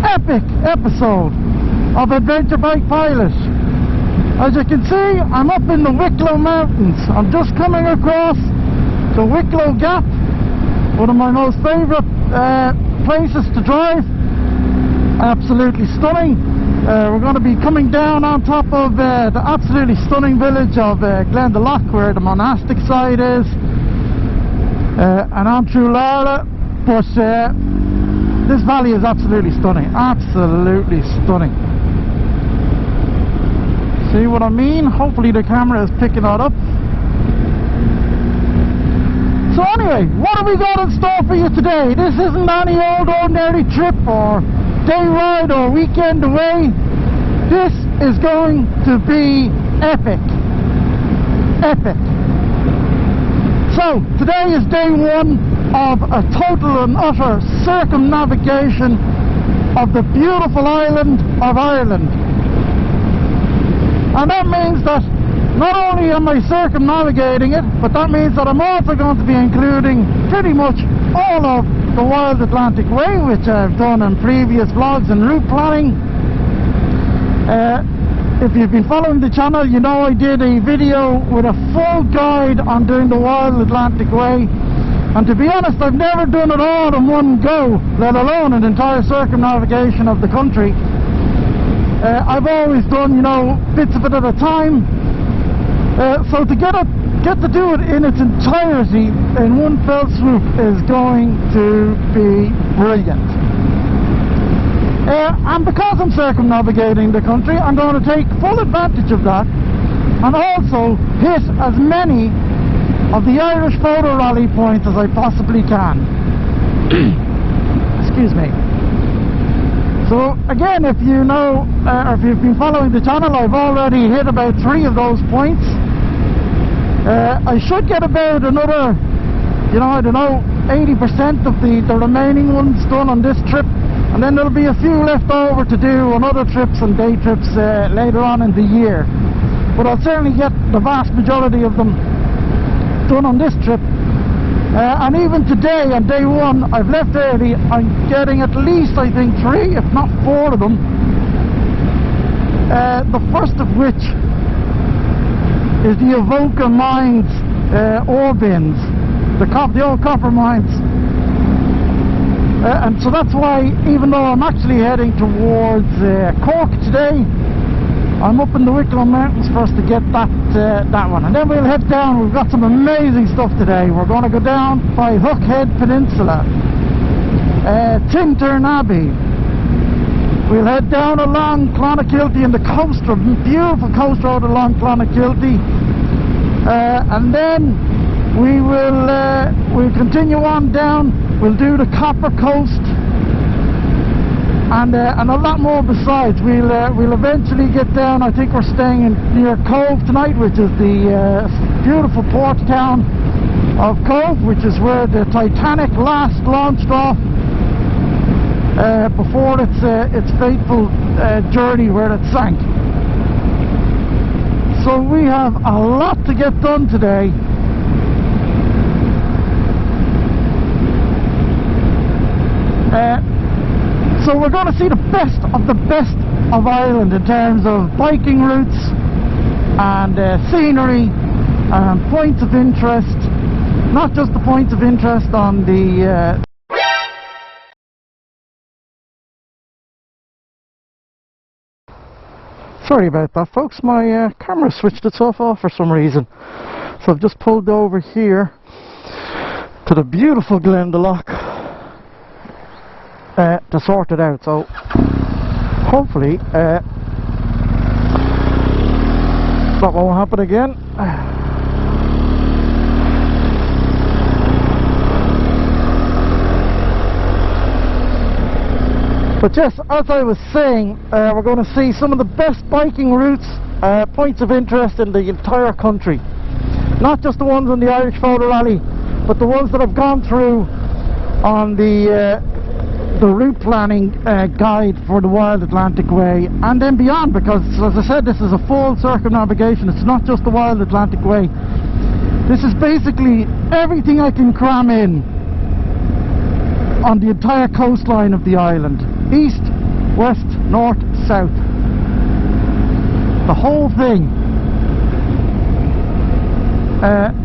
epic episode of Adventure Bike Pilot. As you can see, I'm up in the Wicklow Mountains. I'm just coming across the Wicklow Gap, one of my most favourite places to drive. Absolutely stunning. We're going to be coming down on top of the absolutely stunning village of Glendalough, where the monastic side is, and on through Lara. But this valley is absolutely stunning, absolutely stunning. See what I mean? Hopefully the camera is picking that up. So anyway, what have we got in store for you today? This isn't any old ordinary trip or day ride or weekend away. This is going to be epic. Epic. So today is day one of a total and utter circumnavigation of the beautiful island of Ireland. And that means that not only am I circumnavigating it, but that means that I'm also going to be including pretty much all of the Wild Atlantic Way, which I've done in previous vlogs and route planning. If you've been following the channel, you know I did a video with a full guide on doing the Wild Atlantic Way. And to be honest, I've never done it all in one go, let alone an entire circumnavigation of the country. I've always done, you know, bits of it at a time. So to get to do it in its entirety in one fell swoop is going to be brilliant. And because I'm circumnavigating the country, I'm going to take full advantage of that and also hit as many of the Irish photo rally points as I possibly can. Excuse me. So again, if you know, or if you've been following the channel, I've already hit about 3 of those points. I should get about another, you know, I don't know, 80% of the remaining ones done on this trip, and then there'll be a few left over to do on other trips and day trips later on in the year. But I'll certainly get the vast majority of them done on this trip. And even today, on day one, I've left early. I'm getting at least, I think, 3, if not 4 of them. The first of which is the Avoca Mines ore bins, the old copper mines. And so that's why, even though I'm actually heading towards Cork today, I'm up in the Wicklow Mountains first to get that one. And then we'll head down. We've got some amazing stuff today. We're going to go down by Hookhead Peninsula, Tintern Abbey. We'll head down along Clonakilty and the coast road, beautiful coast road along Clonakilty. And then we'll continue on down. We'll do the Copper Coast and a lot more besides. We'll eventually get down. I think we're staying near Cove tonight, which is the beautiful port town of Cove, which is where the Titanic last launched off before its fateful journey where it sank. So we have a lot to get done today. So we're going to see the best of Ireland in terms of biking routes and scenery and points of interest. Not just the points of interest on the sorry about that, folks. My camera switched itself off for some reason. So I've just pulled over here to the beautiful Glendalough to sort it out. So hopefully that won't happen again. But yes, as I was saying, we're going to see some of the best biking routes, points of interest in the entire country. Not just the ones on the Irish Photo Rally, but the ones that I've gone through on the route planning guide for the Wild Atlantic Way and then beyond, because as I said, this is a full circumnavigation. It's not just the Wild Atlantic Way. This is basically everything I can cram in on the entire coastline of the island, east, west, north, south. The whole thing.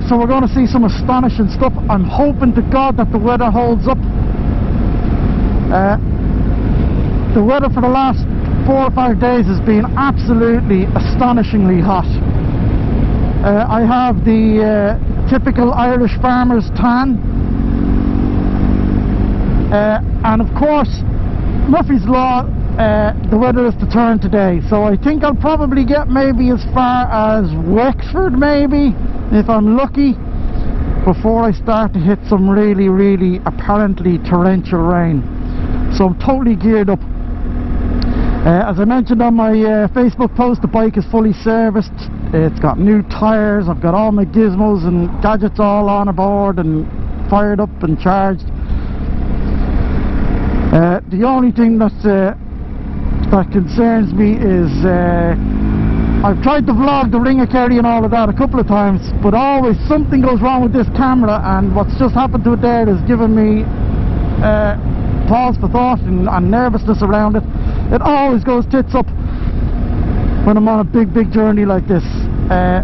So we're going to see some astonishing stuff. I'm hoping to God that the weather holds up. The weather for the last 4 or 5 days has been absolutely astonishingly hot. I have the typical Irish farmer's tan, and of course Murphy's Law, the weather is to turn today, so I think I'll probably get maybe as far as Wexford, maybe if I'm lucky, before I start to hit some really apparently torrential rain. So I'm totally geared up. As I mentioned on my Facebook post, the bike is fully serviced. It's got new tyres. I've got all my gizmos and gadgets all on aboard and fired up and charged. The only thing that concerns me is I've tried to vlog the Ring of Kerry and all of that a couple of times, but always something goes wrong with this camera, and what's just happened to it there has given me pause for thought and nervousness around it. It always goes tits up when I'm on a big journey like this.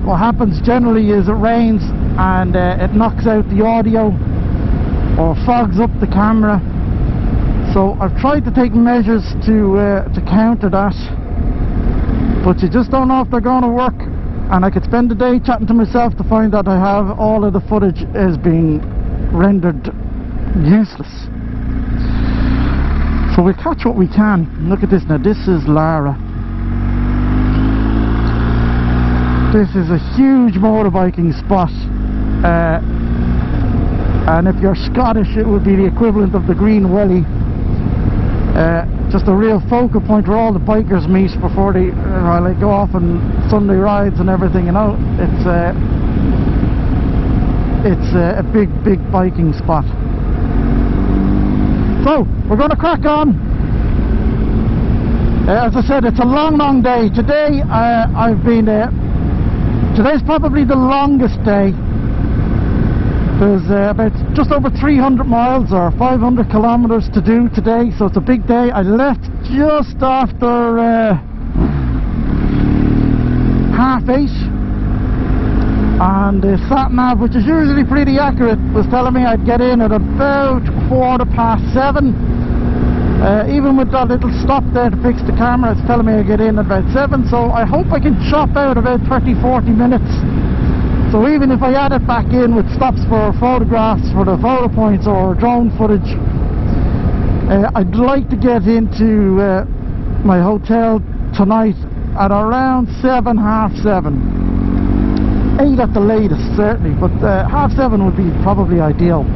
What happens generally is it rains and it knocks out the audio or fogs up the camera. So I've tried to take measures to counter that, but you just don't know if they're going to work. And I could spend the day chatting to myself to find that I have all of the footage has been rendered useless. So we'll catch what we can. Look at this now. This is Lara. This is a huge motorbiking spot, and if you're Scottish it would be the equivalent of the Green Welly. Just a real focal point where all the bikers meet before they like go off on Sunday rides and everything, you know. It's a big biking spot. So we're going to crack on. As I said, it's a long day. Today today's probably the longest day. There's about just over 300 miles or 500 kilometers to do today, so it's a big day. I left just after 8:30, and the sat-nav, which is usually pretty accurate, was telling me I'd get in at about 7:15. Even with that little stop there to fix the camera, it's telling me I get in at about 7, so I hope I can chop out about 30-40 minutes. So even if I add it back in with stops for photographs for the photo points or drone footage, I'd like to get into my hotel tonight at around 7, half 7. 8 at the latest, certainly, but half 7 would be probably ideal.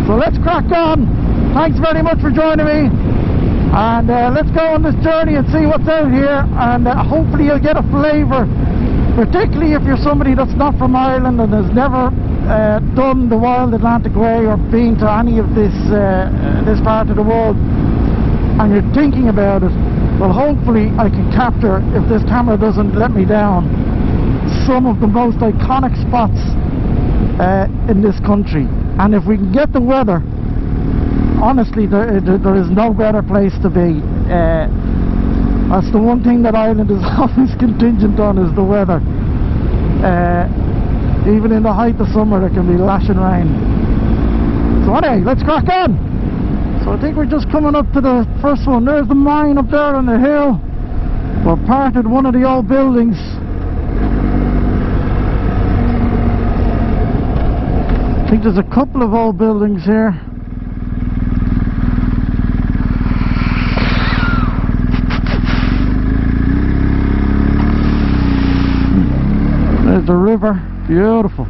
So let's crack on. Thanks very much for joining me, and let's go on this journey and see what's out here, and hopefully you'll get a flavour, particularly if you're somebody that's not from Ireland and has never done the Wild Atlantic Way or been to any of this part of the world, and you're thinking about it. Well, hopefully I can capture, if this camera doesn't let me down, some of the most iconic spots in this country. And if we can get the weather, honestly, there is no better place to be. That's the one thing that Ireland is always contingent on, is the weather. Even in the height of summer there can be lashing rain. So anyway, let's crack on. So I think we're just coming up to the first one. There's the mine up there on the hill. We're parked at one of the old buildings. I think there's a couple of old buildings here. There's the river, beautiful.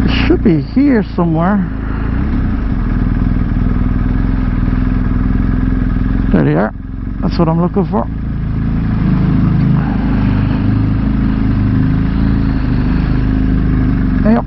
It should be here somewhere. There they are. That's what I'm looking for. Yep.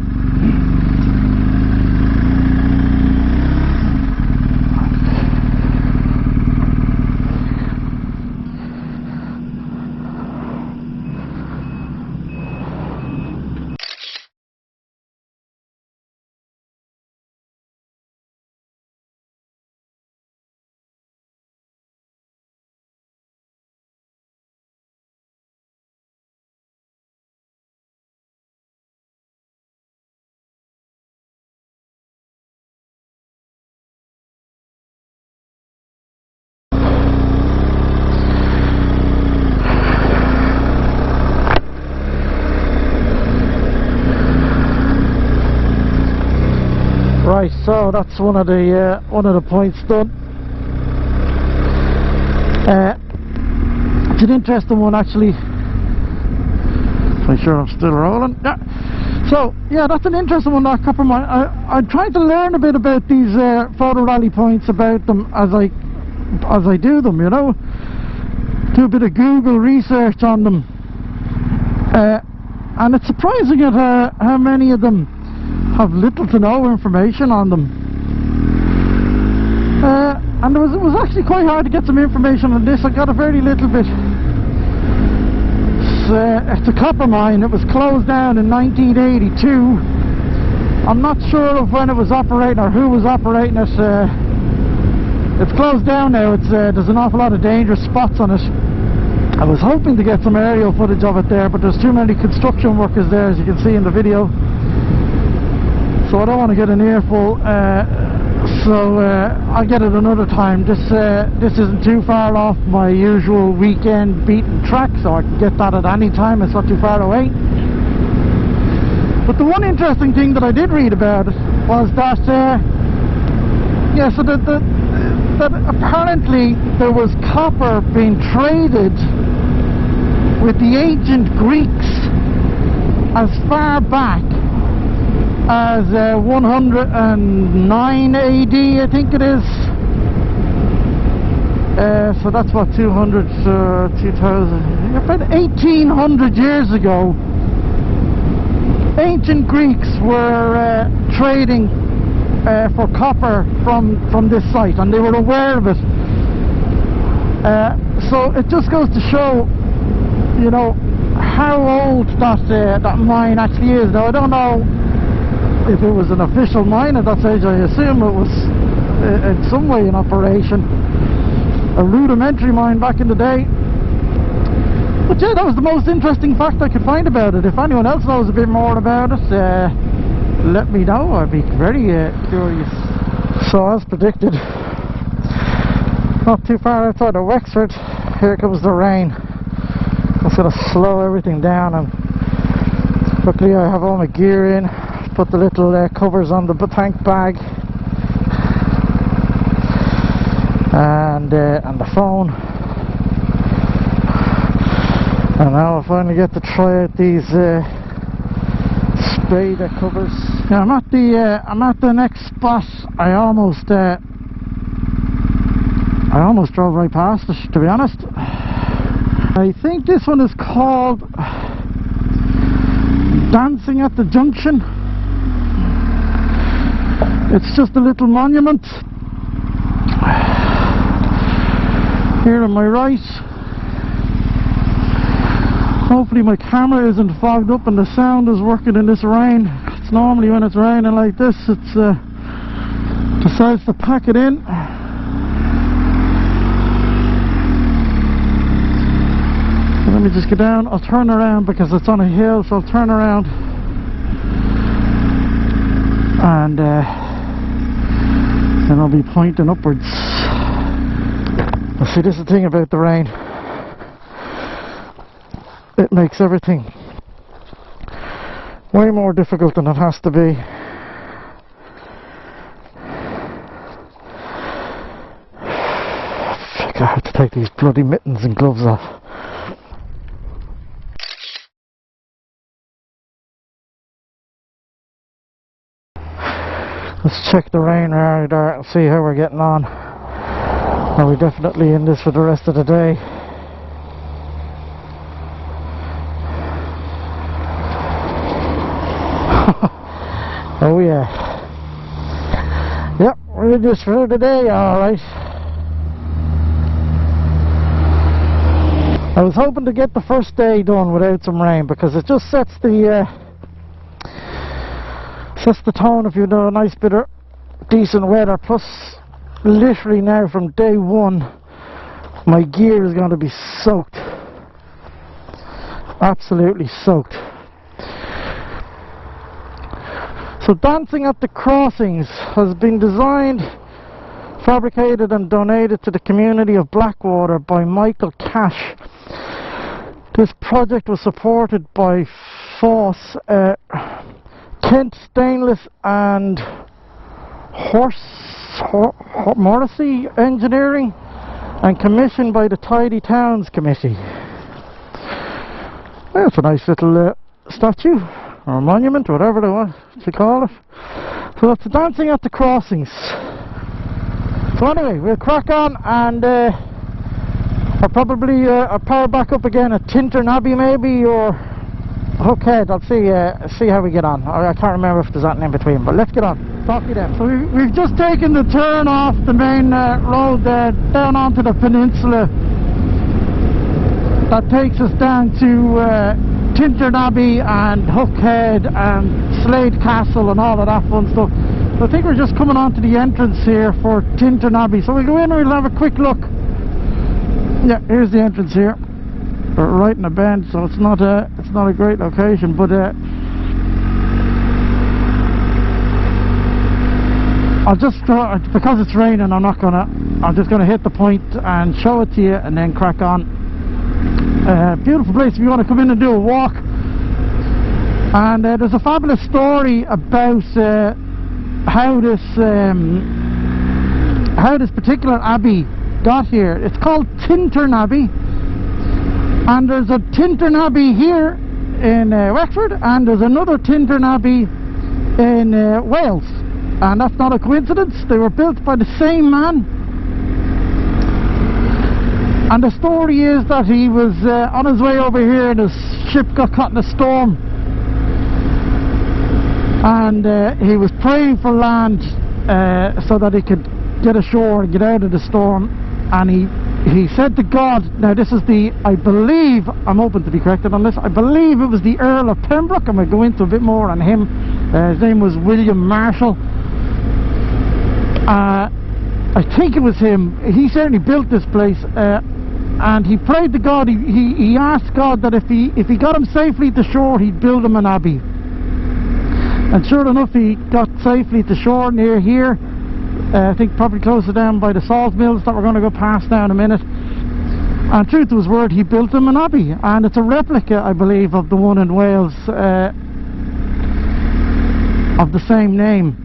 So that's one of the points done. It's an interesting one actually. Make sure I'm still rolling. Yeah. So yeah, that's an interesting one, that copper mine. I'm trying to learn a bit about these photo rally points, about them as I do them, you know. Do a bit of Google research on them, and it's surprising at how many of them have little to no information on them. And it was actually quite hard to get some information on this. I got a very little bit. It's a copper mine. It was closed down in 1982. I'm not sure of when it was operating or who was operating it. It's closed down now. There's an awful lot of dangerous spots on it. I was hoping to get some aerial footage of it there, but there's too many construction workers there, as you can see in the video. So I don't want to get an earful. So I'll get it another time. This isn't too far off my usual weekend beaten track, so I can get that at any time. It's not too far away. But the one interesting thing that I did read about it was that yeah, so that apparently there was copper being traded with the ancient Greeks as far back as 109 AD, I think it is. So that's what, 200, 2000, about 1800 years ago. Ancient Greeks were trading for copper from this site, and they were aware of it. So it just goes to show, you know, how old that mine actually is. Now I don't know if it was an official mine at that stage. I assume it was in some way in operation, a rudimentary mine back in the day. But yeah, that was the most interesting fact I could find about it. If anyone else knows a bit more about it, let me know. I'd be very curious. So as predicted, not too far outside of Wexford, here comes the rain. It's going to slow everything down, and luckily I have all my gear in. Put the little covers on the tank bag and the phone. And now I finally get to try out these Sprader covers. Yeah, I'm at the next spot. I almost drove right past it, to be honest. I think this one is called Dancing at the Junction. It's just a little monument here on my right. Hopefully my camera isn't fogged up and the sound is working in this rain. It's normally when it's raining like this, it's decides to pack it in. So let me just get down. I'll turn around because it's on a hill, so I'll turn around and then I'll be pointing upwards. See, this is the thing about the rain. It makes everything way more difficult than it has to be. I have to take these bloody mittens and gloves off. Let's check the rain radar and see how we're getting on. Are we definitely in this for the rest of the day? Oh yeah. Yep, we're in this for the day, alright. I was hoping to get the first day done without some rain, because it just sets the tone if you do a nice bit of decent weather. Plus, literally now from day one, my gear is going to be soaked, absolutely soaked. So Dancing at the Crossings has been designed, fabricated and donated to the community of Blackwater by Michael Cash. This project was supported by Foss, Kent Stainless and Morrissey Engineering and commissioned by the Tidy Towns Committee. That's a nice little statue or monument, or whatever they want to call it. So that's the dancing at the crossings. So anyway, we'll crack on, and I'll probably power back up again at Tintern Abbey maybe, or Hookhead. I'll see how we get on. I can't remember if there's anything in between, but let's get on. Talk to you then. So we've just taken the turn off the main road there, down onto the peninsula. That takes us down to Tintern Abbey and Hookhead and Slade Castle and all of that fun stuff. So I think we're just coming on to the entrance here for Tintern Abbey. So we'll go in and we'll have a quick look. Yeah, here's the entrance here. We're right in a bend, so it's not a great location, but I'll just because it's raining, I'm just gonna hit the point and show it to you, and then crack on. Beautiful place if you want to come in and do a walk. And there's a fabulous story about how this particular abbey got here. It's called Tintern Abbey, and there's a Tintern Abbey here in Wexford, and there's another Tintern Abbey in Wales, and that's not a coincidence. They were built by the same man. And the story is that he was on his way over here and his ship got caught in a storm, and he was praying for land so that he could get ashore and get out of the storm. And he said to God, now this is I believe, I'm open to be corrected on this, I believe it was the Earl of Pembroke. I'm going to go into a bit more on him. His name was William Marshall. I think it was him. He certainly built this place, and he prayed to God. He asked God that if he got him safely to shore, he'd build him an abbey. And sure enough, he got safely to shore near here. I think probably closer down by the salt mills that we're going to go past now in a minute. And true to his word, he built him an abbey, and it's a replica, I believe, of the one in Wales of the same name.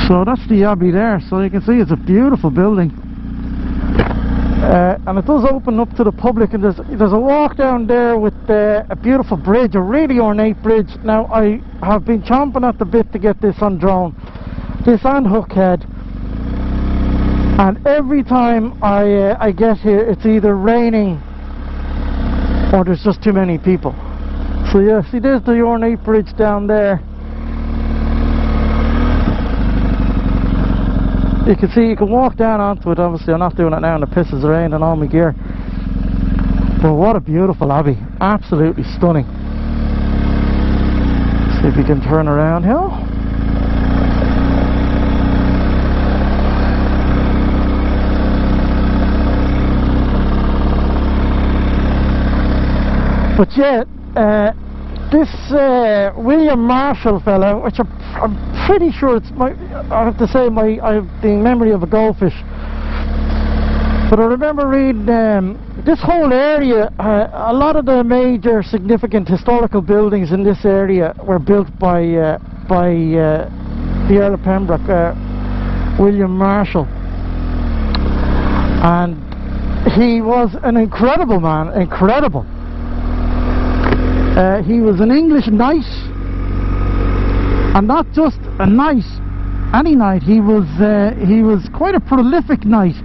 So that's the abbey there. So you can see it's a beautiful building, and it does open up to the public. And there's a walk down there with a beautiful bridge, a really ornate bridge. Now I have been chomping at the bit to get this on drone, this and Hookhead, and every time I get here, it's either raining or there's just too many people. So yeah, see, there's the ornate bridge down there. You can see, you can walk down onto it. Obviously I'm not doing it now in the pisses of rain and all my gear, but what a beautiful abbey, absolutely stunning. See if you can turn around here. But yeah, this William Marshall fellow, which I'm pretty sure it's I have to say I have the memory of a goldfish, but I remember reading this whole area, a lot of the major significant historical buildings in this area were built by the Earl of Pembroke, William Marshall, and he was an incredible man, incredible. He was an English knight, and not just a knight, any knight. He was quite a prolific knight,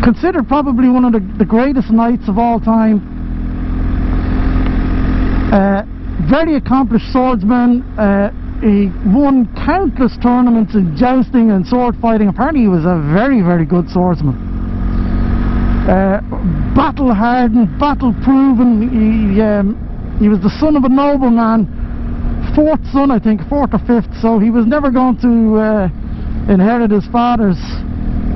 considered probably one of the greatest knights of all time. Very accomplished swordsman. He won countless tournaments in jousting and sword fighting. Apparently he was a very, very good swordsman. Battle hardened, battle proven. He was the son of a nobleman, fourth son, I think, fourth or fifth, so he was never going to inherit his father's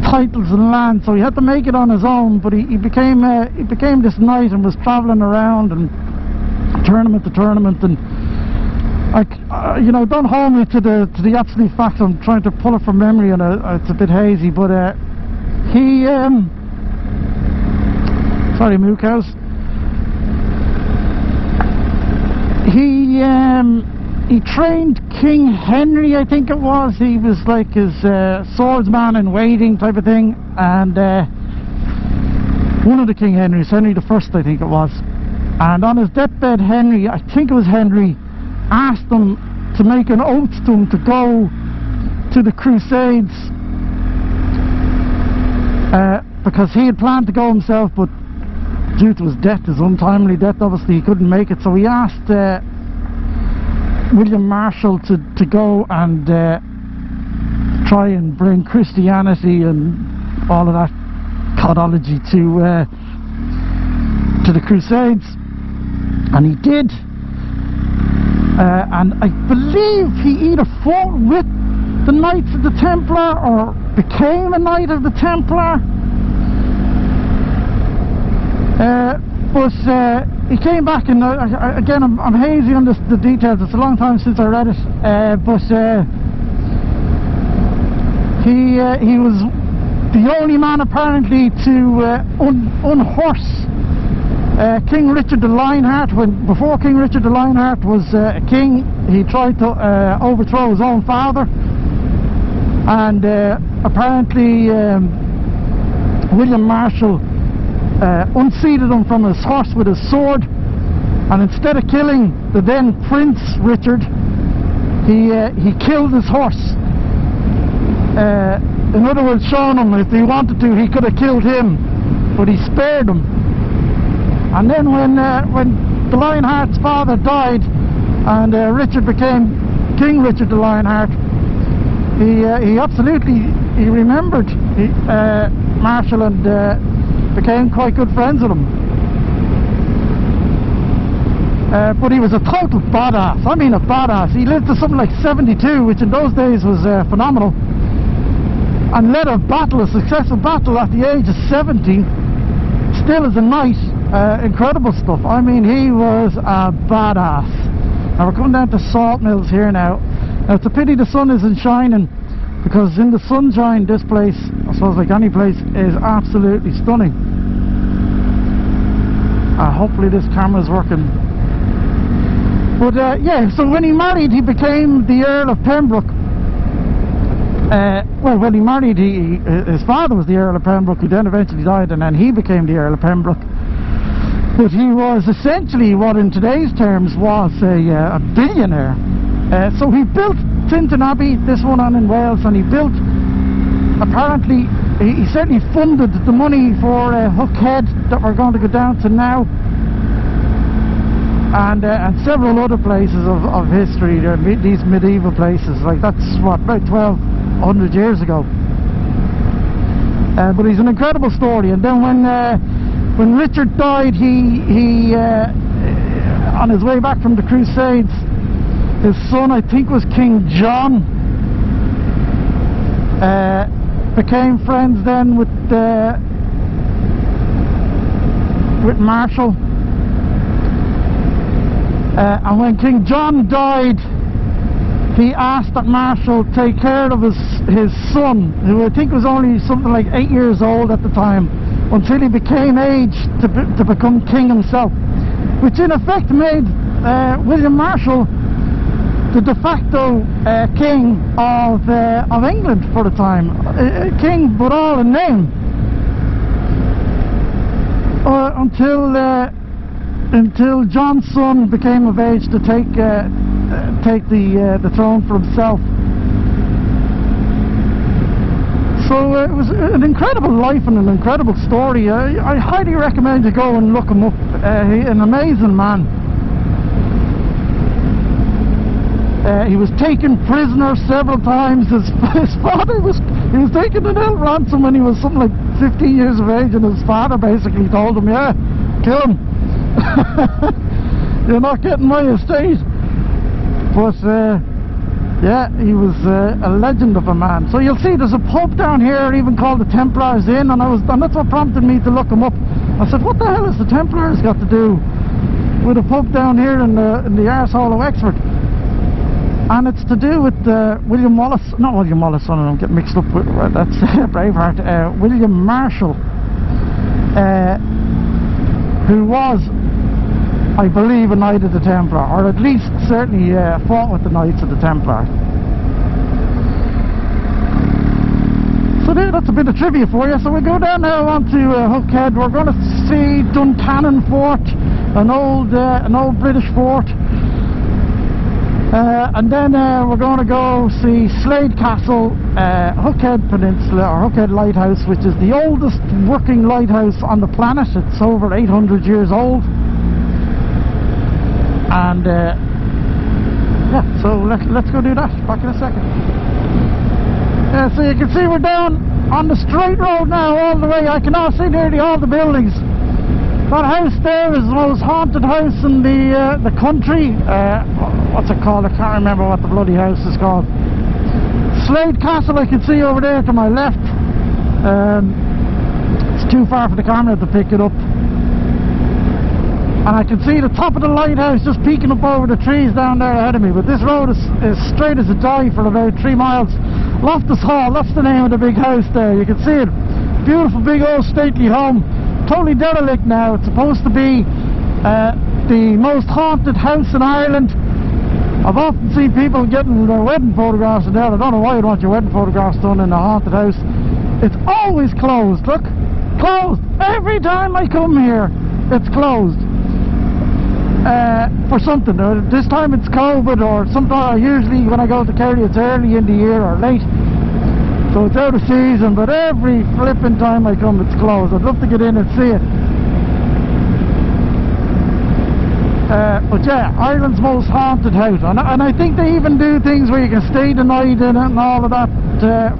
titles and land, so he had to make it on his own. But he became this knight and was travelling around and tournament to tournament. And you know, don't hold me to the absolute facts. I'm trying to pull it from memory, and it's a bit hazy. But he sorry, moo cows. He he trained King Henry, I think it was. He was like his swordsman in waiting type of thing, and one of the King Henrys, Henry the First, I think it was. And on his deathbed, Henry, I think it was Henry, asked him to make an oath to him to go to the Crusades, because he had planned to go himself, but due to his death, his untimely death, obviously he couldn't make it. So he asked William Marshall to go and try and bring Christianity and all of that codology to the Crusades, and he did. And I believe he either fought with the Knights of the Templar or became a Knight of the Templar. But he came back, and again, I'm hazy on the details. It's a long time since I read it. But he was the only man apparently to unhorse King Richard the Lionheart. Before King Richard the Lionheart was a king, he tried to overthrow his own father, and apparently William Marshall unseated him from his horse with his sword, and instead of killing the then Prince Richard, he killed his horse. In other words, showing him if he wanted to, he could have killed him, but he spared him. And then when the Lionheart's father died and Richard became King Richard the Lionheart, he absolutely remembered Marshall and became quite good friends with him. But he was a total badass. I mean, a badass. He lived to something like 72, which in those days was phenomenal, and led a successful battle at the age of 70, still as a knight. Incredible stuff. I mean, he was a badass. Now we're coming down to Salt Mills here now. Now it's a pity the sun isn't shining, because in the sunshine this place, I suppose like any place, is absolutely stunning. Hopefully this camera's working. But yeah, so when he married, he became the Earl of Pembroke. Well, when he married, his father was the Earl of Pembroke, who then eventually died, and then he became the Earl of Pembroke. But he was essentially what in today's terms was a billionaire. So he built Tintern Abbey, this one on in Wales, and he built, apparently, he certainly funded the money for Hook Head that we're going to go down to now, and several other places of history, these medieval places. Like, that's what, about 1200 years ago. But he's an incredible story. And then when Richard died, he on his way back from the Crusades, his son, I think was King John, became friends then with Marshall. And when King John died, he asked that Marshall take care of his son, who I think was only something like 8 years old at the time, until he became aged to become king himself, which in effect made William Marshall the de facto king of England for the time. King, but all in name, until John's son became of age to take the throne for himself. So it was an incredible life and an incredible story. I highly recommend you go and look him up. An amazing man. He was taken prisoner several times. His father was taken an ill ransom when he was something like 15 years of age, and his father basically told him, yeah, kill him. You're not getting my estate. But yeah, he was a legend of a man. So you'll see there's a pub down here even called the Templars Inn, and that's what prompted me to look him up. I said, what the hell has the Templars got to do with a pub down here in the arsehole of Wexford? And it's to do with William Wallace, not William Wallace, I don't get mixed up with, that's Braveheart, William Marshall, who was I believe, a Knight of the Templar, or at least certainly fought with the Knights of the Templar. So there, that's a bit of trivia for you. So we go down now onto Hookhead. We're going to see Duncannon Fort, an old British fort, and then we're going to go see Slade Castle, Hookhead Peninsula, or Hookhead Lighthouse, which is the oldest working lighthouse on the planet. It's over 800 years old. And yeah, so let's go do that. Back in a second. So you can see we're down on the straight road now all the way. I can now see nearly all the buildings. That house there is the most haunted house in the country. What's it called? I can't remember what the bloody house is called. Slade Castle I can see over there to my left. It's too far for the camera to pick it up. And I can see the top of the lighthouse just peeking up over the trees down there ahead of me. But this road is straight as a die for about 3 miles. Loftus Hall, that's the name of the big house there. You can see it. Beautiful big old stately home. Totally derelict now. It's supposed to be the most haunted house in Ireland. I've often seen people getting their wedding photographs in there. I don't know why you'd want your wedding photographs done in a haunted house. It's always closed. Look, closed. Every time I come here, it's closed. For something. This time it's COVID, or sometimes usually when I go to Kerry it's early in the year or late, so it's out of season, but every flipping time I come it's closed. I'd love to get in and see it. But yeah, Ireland's most haunted house, and I think they even do things where you can stay the night in it and all of that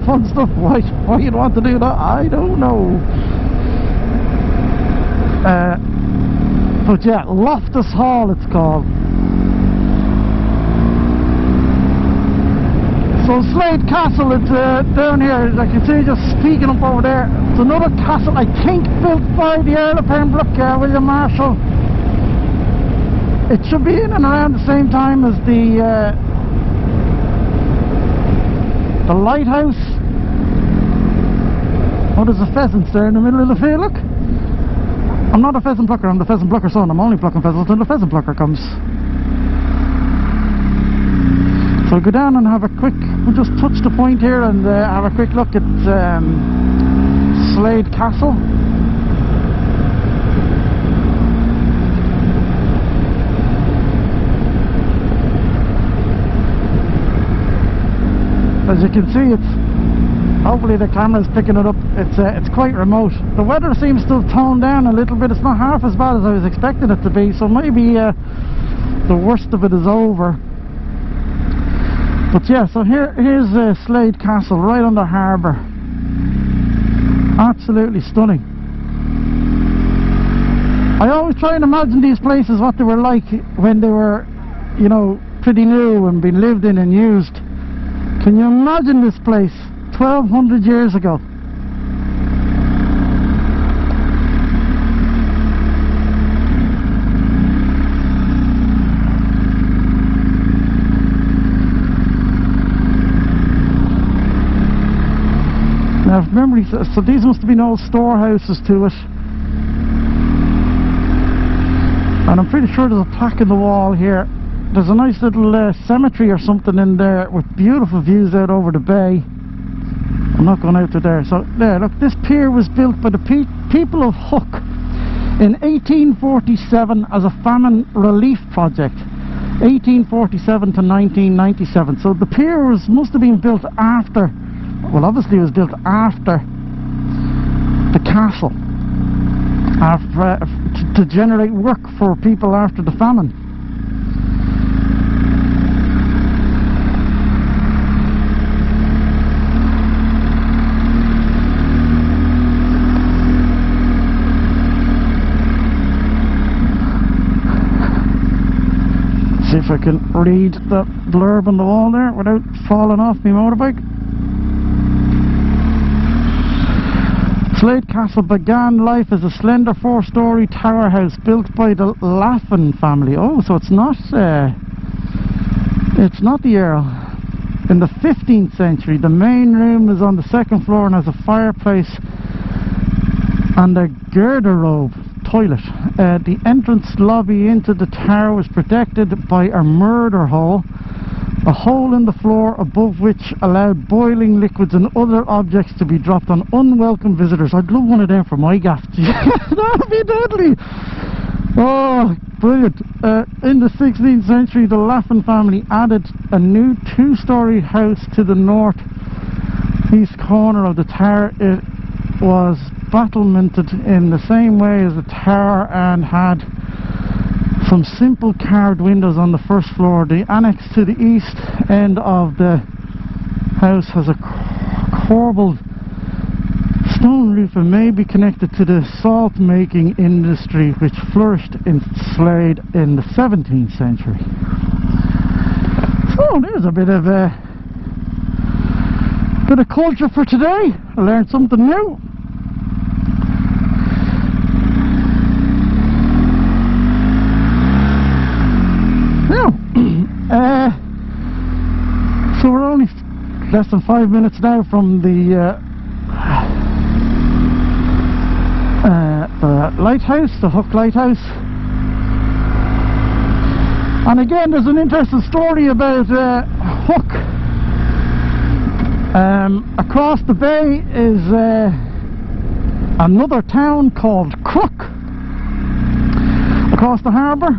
fun stuff. Why you'd want to do that, I don't know. But yeah, Loftus Hall it's called. So Slade Castle, it's down here, as I can see just peeking up over there. It's another castle, I think built by the Earl of Pembroke, William Marshall. It should be in and around the same time as the lighthouse. Oh, there's a pheasant there in the middle of the field, look. I'm not a pheasant plucker, I'm the pheasant plucker's son. I'm only plucking pheasants until the pheasant plucker comes. So I'll go down and have a quick, we'll just touch the point here and have a quick look at Slade Castle. As you can see, hopefully the camera's picking it up. It's quite remote. The weather seems to have toned down a little bit. It's not half as bad as I was expecting it to be, so maybe the worst of it is over. But yeah, so here's Slade Castle right on the harbour. Absolutely stunning. I always try and imagine these places, what they were like when they were, you know, pretty new and been lived in and used. Can you imagine this place 1200 years ago? Now if memory, so these must have been old storehouses to it. And I'm pretty sure there's a plaque in the wall here. There's a nice little cemetery or something in there with beautiful views out over the bay. I'm not going out to there. So there, look, this pier was built by the people of Hook in 1847 as a famine relief project. 1847 to 1997. So the pier must have been built after, well obviously it was built after the castle, to generate work for people after the famine. See if I can read the blurb on the wall there without falling off my motorbike. Slade Castle began life as a slender 4-storey tower house built by the Laffin family. Oh, so it's not the Earl. In the 15th century, the main room is on the 2nd floor and has a fireplace and a garderobe. toilet. The entrance lobby into the tower was protected by a murder hole, a hole in the floor above which allowed boiling liquids and other objects to be dropped on unwelcome visitors. I'd love one of them for my gaff. That would be deadly. Oh, brilliant. In the 16th century, the Laffin family added a new two-storey house to the northeast corner of the tower. It was battlemented in the same way as the tower and had some simple carved windows on the first floor. The annex to the east end of the house has a corbelled stone roof and may be connected to the salt making industry which flourished in Slade in the 17th century. So there's a bit of culture for today. I learned something new. So we're only less than 5 minutes now from the lighthouse, the Hook Lighthouse. And again, there's an interesting story about Hook. Across the bay is another town called Crook, across the harbour.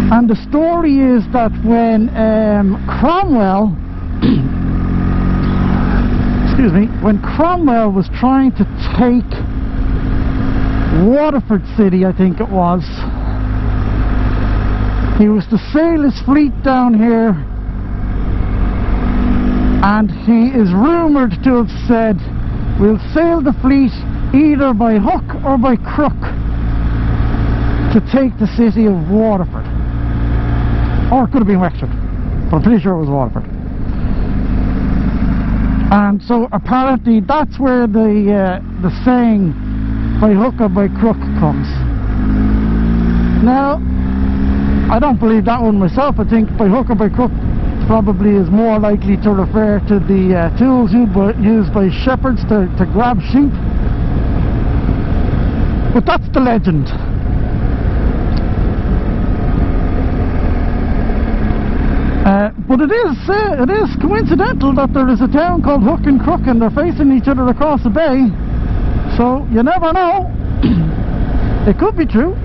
And the story is that when Cromwell excuse me, when Cromwell was trying to take Waterford City, I think it was, he was to sail his fleet down here, and he is rumoured to have said, we'll sail the fleet either by hook or by crook to take the city of Waterford. Or it could have been Wexford, but I'm pretty sure it was Waterford. And so apparently that's where the saying by hook or by crook comes. Now, I don't believe that one myself. I think by hook or by crook probably is more likely to refer to the tools used by shepherds to grab sheep. But that's the legend. But it is coincidental that there is a town called Hook and Crook and they're facing each other across the bay. So you never know. It could be true.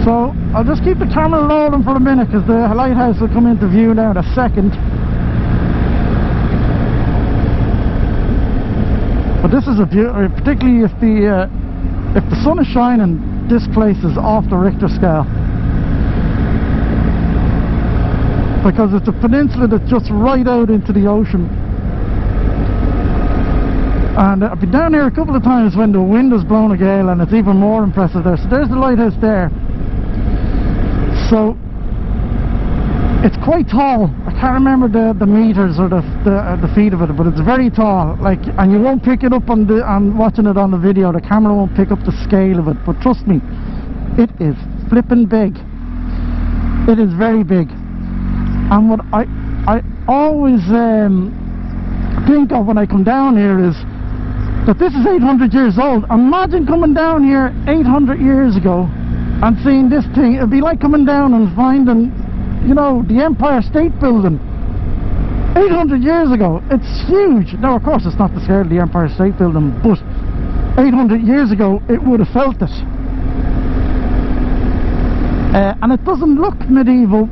So I'll just keep the camera rolling for a minute because the lighthouse will come into view now in a second. But this is a view, particularly if the sun is shining. This place is off the Richter scale because it's a peninsula that's just right out into the ocean. And I've been down here a couple of times when the wind has blown a gale, and it's even more impressive there. So there's the lighthouse there. So it's quite tall. I can't remember the meters or the feet of it, but it's very tall. Like, and you won't pick it up on watching it on the video. The camera won't pick up the scale of it. But trust me, it is flippin' big. It is very big. And what I always think of when I come down here is that this is 800 years old. Imagine coming down here 800 years ago and seeing this thing. It'd be like coming down and finding, you know, the Empire State Building 800 years ago. It's huge. Now, of course, it's not the scale of the Empire State Building, but 800 years ago, it would have felt it. And it doesn't look medieval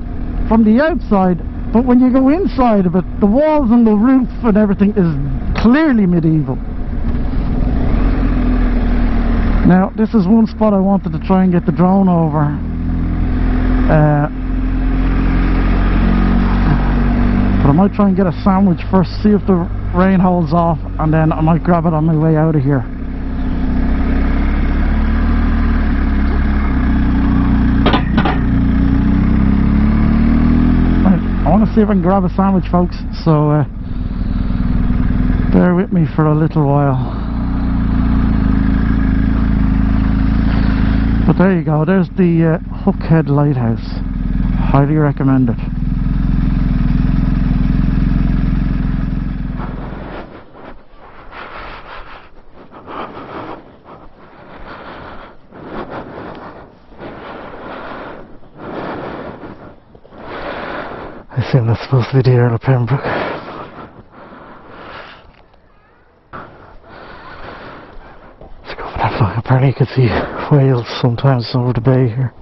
from the outside, but when you go inside of it, the walls and the roof and everything is clearly medieval. Now, this is one spot I wanted to try and get the drone over. But I might try and get a sandwich first, see if the rain holds off, and then I might grab it on my way out of here. Right, I want to see if I can grab a sandwich, folks, so bear with me for a little while. But there you go, there's the Hookhead Lighthouse. Highly recommend it. I assume that's supposed to be the Earl of Pembroke. Let's go for that flag. Apparently you can see whales sometimes over the bay here.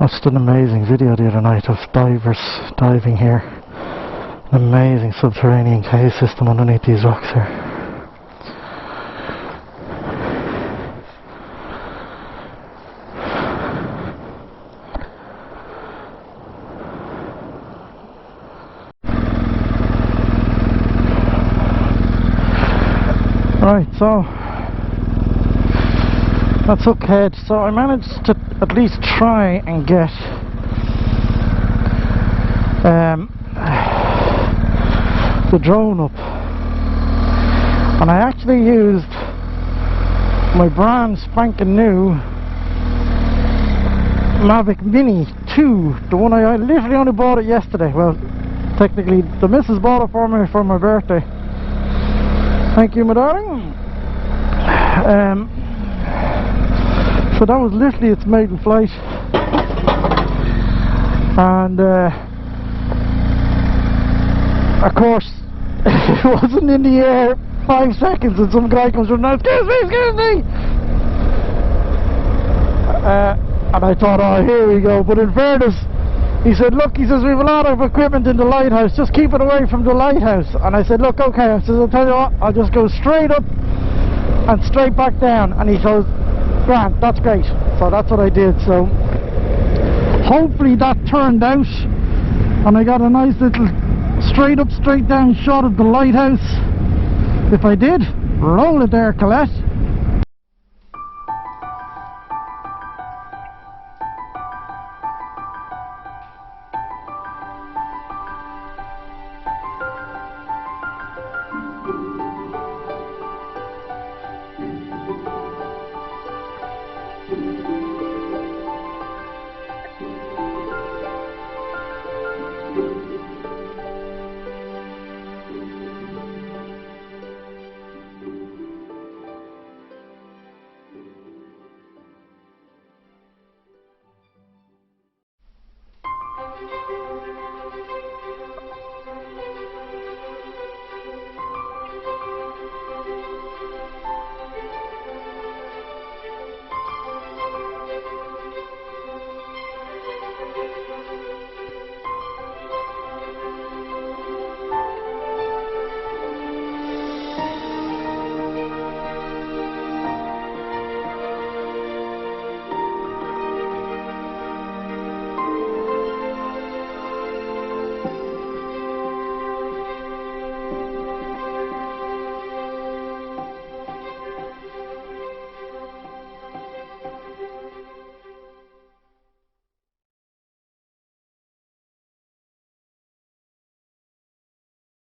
Watched an amazing video the other night of divers diving here. An amazing subterranean cave system underneath these rocks here. Right, so that's okay. So I managed to at least try and get the drone up, and I actually used my brand spanking new Mavic Mini 2, the one I literally only bought it yesterday. Well, technically the missus bought it for me for my birthday. Thank you, my darling. So that was literally its maiden flight, and of course it wasn't in the air 5 seconds and some guy comes running out, excuse me, and I thought, oh, here we go. But in fairness, he said, look, he says, we have a lot of equipment in the lighthouse, just keep it away from the lighthouse. And I said, look, okay. I said, I'll tell you what, I'll just go straight up and straight back down. And he goes, grand, that's great. So that's what I did. So hopefully that turned out, and I got a nice little straight up, straight down shot of the lighthouse. If I did, roll it there, Colette.